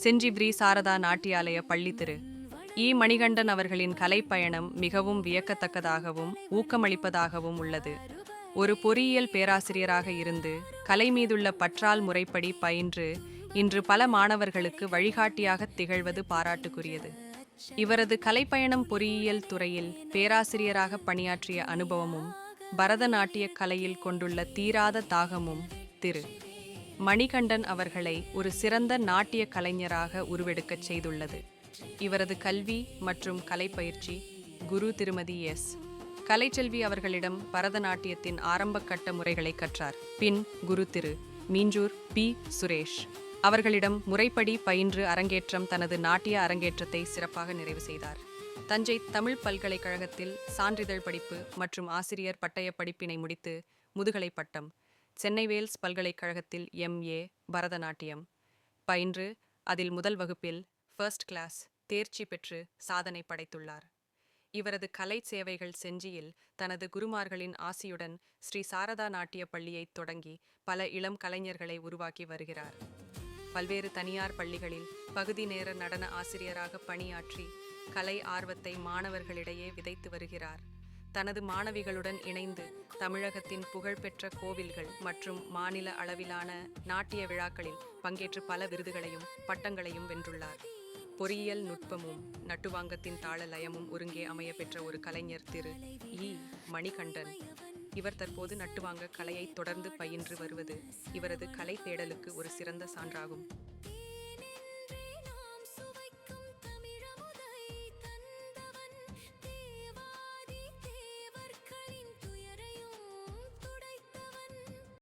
செஞ்சி பிரி சாரதா நாட்டியாலய பள்ளித்திரு. மணிகண்டன் அவர்களின் கலைப்பயணம் மிகவும் வியக்கத்தக்கதாகவும் ஊக்கமளிப்பதாகவும் உள்ளது. ஒரு பொறியியல் பேராசிரியராக இருந்து கலை மீதுள்ள பற்றால் முறைப்படி பயின்று இன்று பல மாணவர்களுக்கு வழிகாட்டியாக திகழ்வது பாராட்டுக்குரியது. இவரது கலைப்பயணம் பொறியியல் துறையில் பேராசிரியராக பணியாற்றிய அனுபவமும் பரதநாட்டிய கலையில் கொண்டுள்ள தீராத தாகமும் திரு. மணிகண்டன் அவர்களை ஒரு சிறந்த நாட்டிய கலைஞராக உருவெடுக்கச் செய்துள்ளது. இவரது கல்வி மற்றும் கலைப்பயிற்சி குரு திருமதி எஸ். கலைச்செல்வி அவர்களிடம் பரதநாட்டியத்தின் ஆரம்ப கட்ட முறைகளை கற்றார். பின் குரு திரு. மீஞ்சூர் பி. சுரேஷ் அவர்களிடம் முறைப்படி பயின்று அரங்கேற்றம் தனது நாட்டிய அரங்கேற்றத்தை சிறப்பாக நிறைவு செய்தார். தஞ்சை தமிழ் பல்கலைக்கழகத்தில் சான்றிதழ் படிப்பு மற்றும் ஆசிரியர் பட்டய படிப்பினை முடித்து முதுகலை பட்டம், சென்னை வேல்ஸ் பல்கலைக்கழகத்தில் M.A. பரதநாட்டியம் பயின்று அதில் முதல் வகுப்பில் ஃபர்ஸ்ட் கிளாஸ் தேர்ச்சி பெற்று சாதனை படைத்துள்ளார். இவரது கலை சேவைகள் செஞ்சியில் தனது குருமார்களின் ஆசியுடன் ஸ்ரீ சாரதா நாட்டிய பள்ளியை தொடங்கி பல இளம் கலைஞர்களை உருவாக்கி வருகிறார். பல்வேறு தனியார் பள்ளிகளில் பகுதி நேர நடன ஆசிரியராக பணியாற்றி கலை ஆர்வத்தை மாணவர்களிடையே விதைத்து வருகிறார். தனது மாணவிகளுடன் இணைந்து தமிழகத்தின் புகழ்பெற்ற கோவில்கள் மற்றும் மாநில அளவிலான நாட்டிய விழாக்களில் பங்கேற்று பல விருதுகளையும் பட்டங்களையும் வென்றுள்ளார். பொறியியல் நுட்பமும் நட்டுவாங்கத்தின் தாள லயமும் ஒருங்கே அமைய பெற்ற ஒரு கலைஞர் திரு. மணிகண்டன். இவர் தற்போது நட்டுவாங்க கலையை தொடர்ந்து பயின்று வருவது இவரது கலை தேடலுக்கு ஒரு சிறந்த சான்றாகும்.